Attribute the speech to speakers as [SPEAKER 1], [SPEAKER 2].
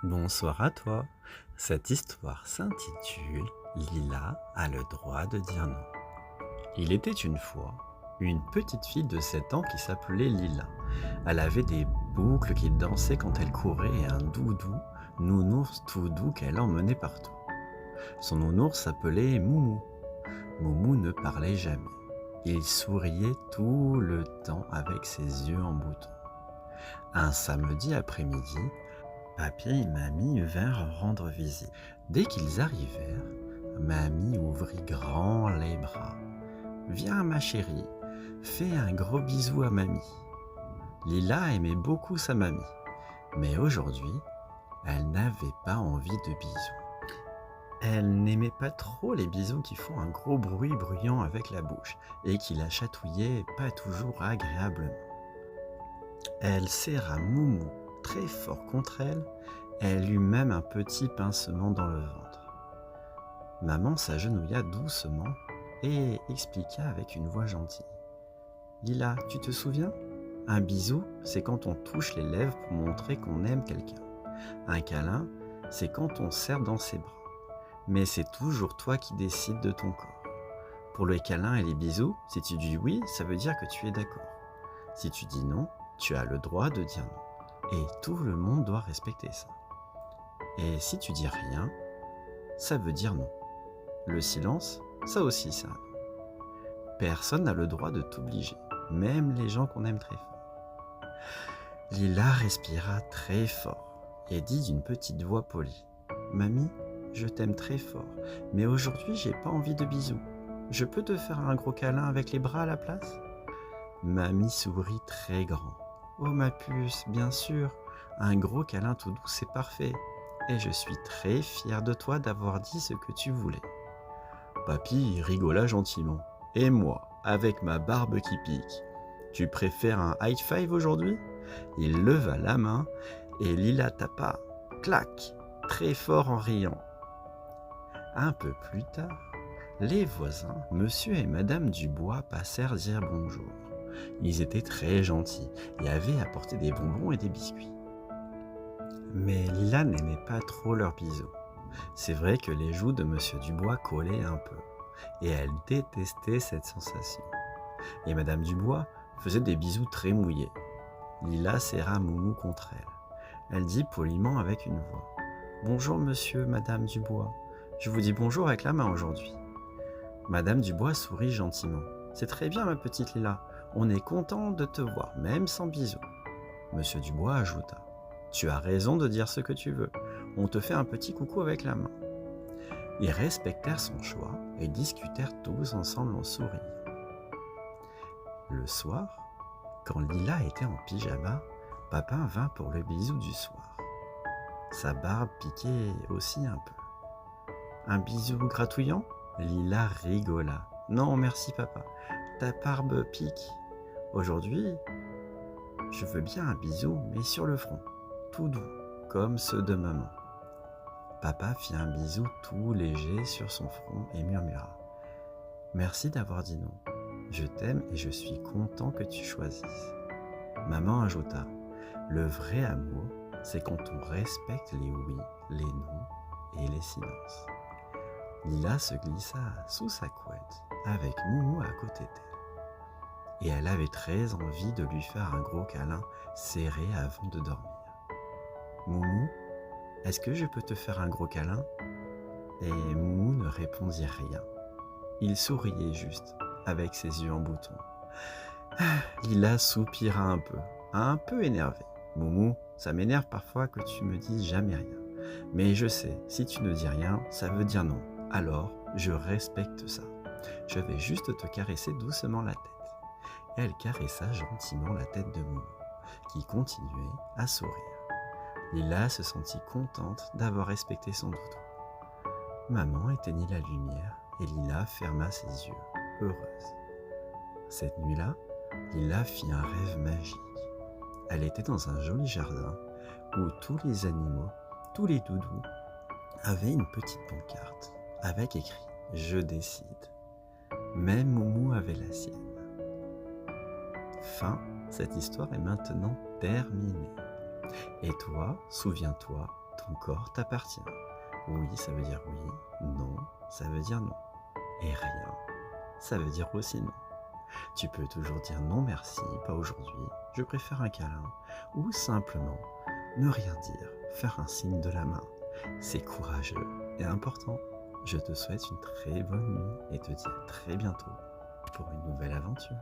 [SPEAKER 1] Bonsoir à toi. Cette histoire s'intitule Lila a le droit de dire non. Il était une fois une petite fille de 7 ans qui s'appelait Lila. Elle avait des boucles qui dansaient quand elle courait et un doudou, nounours tout doux qu'elle emmenait partout. Son nounours s'appelait Moumou. Moumou ne parlait jamais. Il souriait tout le temps avec ses yeux en bouton. Un samedi après-midi, Papy et Mamie vinrent rendre visite. Dès qu'ils arrivèrent, Mamie ouvrit grand les bras. « Viens ma chérie, fais un gros bisou à Mamie. » Lila aimait beaucoup sa mamie, mais aujourd'hui, elle n'avait pas envie de bisous. Elle n'aimait pas trop les bisous qui font un gros bruit bruyant avec la bouche et qui la chatouillaient pas toujours agréablement. Elle serra Moumou très fort contre elle, elle eut même un petit pincement dans le ventre. Maman s'agenouilla doucement et expliqua avec une voix gentille. « Lila, tu te souviens ? Un bisou, c'est quand on touche les lèvres pour montrer qu'on aime quelqu'un. Un câlin, c'est quand on serre dans ses bras. Mais c'est toujours toi qui décides de ton corps. Pour les câlins et les bisous, si tu dis oui, ça veut dire que tu es d'accord. Si tu dis non, tu as le droit de dire non. Et tout le monde doit respecter ça. Et si tu dis rien, ça veut dire non. Le silence, ça aussi, ça. Personne n'a le droit de t'obliger, même les gens qu'on aime très fort. » Lila respira très fort et dit d'une petite voix polie. « Mamie, je t'aime très fort, mais aujourd'hui, j'ai pas envie de bisous. Je peux te faire un gros câlin avec les bras à la place ?» Mamie sourit très grand. « Oh ma puce, bien sûr, un gros câlin tout doux, c'est parfait. Et je suis très fière de toi d'avoir dit ce que tu voulais. » Papy rigola gentiment. « Et moi, avec ma barbe qui pique, tu préfères un high five aujourd'hui ?» Il leva la main et Lila tapa, clac, très fort en riant. Un peu plus tard, les voisins, monsieur et madame Dubois, passèrent dire bonjour. Ils étaient très gentils et avaient apporté des bonbons et des biscuits. Mais Lila n'aimait pas trop leurs bisous. C'est vrai que les joues de monsieur Dubois collaient un peu, et elle détestait cette sensation. Et madame Dubois faisait des bisous très mouillés. Lila serra Moumou contre elle. Elle dit poliment avec une voix. « Bonjour monsieur, madame Dubois. Je vous dis bonjour avec la main aujourd'hui. » Madame Dubois sourit gentiment. « C'est très bien ma petite Lila. On est content de te voir, même sans bisous. » Monsieur Dubois ajouta. « Tu as raison de dire ce que tu veux. On te fait un petit coucou avec la main. » Ils respectèrent son choix et discutèrent tous ensemble en souriant. Le soir, quand Lila était en pyjama, papa vint pour le bisou du soir. Sa barbe piquait aussi un peu. « Un bisou gratouillant ?» Lila rigola. « Non, merci papa, ta barbe pique. Aujourd'hui, je veux bien un bisou, mais sur le front, tout doux, comme ceux de maman. » Papa fit un bisou tout léger sur son front et murmura. « Merci d'avoir dit non. Je t'aime et je suis content que tu choisisses. » Maman ajouta. « Le vrai amour, c'est quand on respecte les oui, les non et les silences. » Lila se glissa sous sa couette avec Moumou à côté d'elle. Et elle avait très envie de lui faire un gros câlin serré avant de dormir. « Moumou, est-ce que je peux te faire un gros câlin ?» Et Moumou ne répondit rien. Il souriait juste, avec ses yeux en bouton. Lila soupira un peu énervée. « Moumou, ça m'énerve parfois que tu me dises jamais rien. Mais je sais, si tu ne dis rien, ça veut dire non. Alors, je respecte ça. Je vais juste te caresser doucement la tête. » Et elle caressa gentiment la tête de Moumou, qui continuait à sourire. Lila se sentit contente d'avoir respecté son doudou. Maman éteignit la lumière et Lila ferma ses yeux, heureuse. Cette nuit-là, Lila fit un rêve magique. Elle était dans un joli jardin où tous les animaux, tous les doudous, avaient une petite pancarte avec écrit « Je décide ». Même Moumou avait la sienne. Fin, cette histoire est maintenant terminée. Et toi, souviens-toi, Ton corps t'appartient. Oui, ça veut dire oui. Non, ça veut dire non. Et rien, ça veut dire aussi non. Tu peux toujours dire non merci, pas aujourd'hui, je préfère un câlin. Ou simplement ne rien dire, faire un signe de la main. C'est courageux et important. Je te souhaite une très bonne nuit et te dis à très bientôt pour une nouvelle aventure.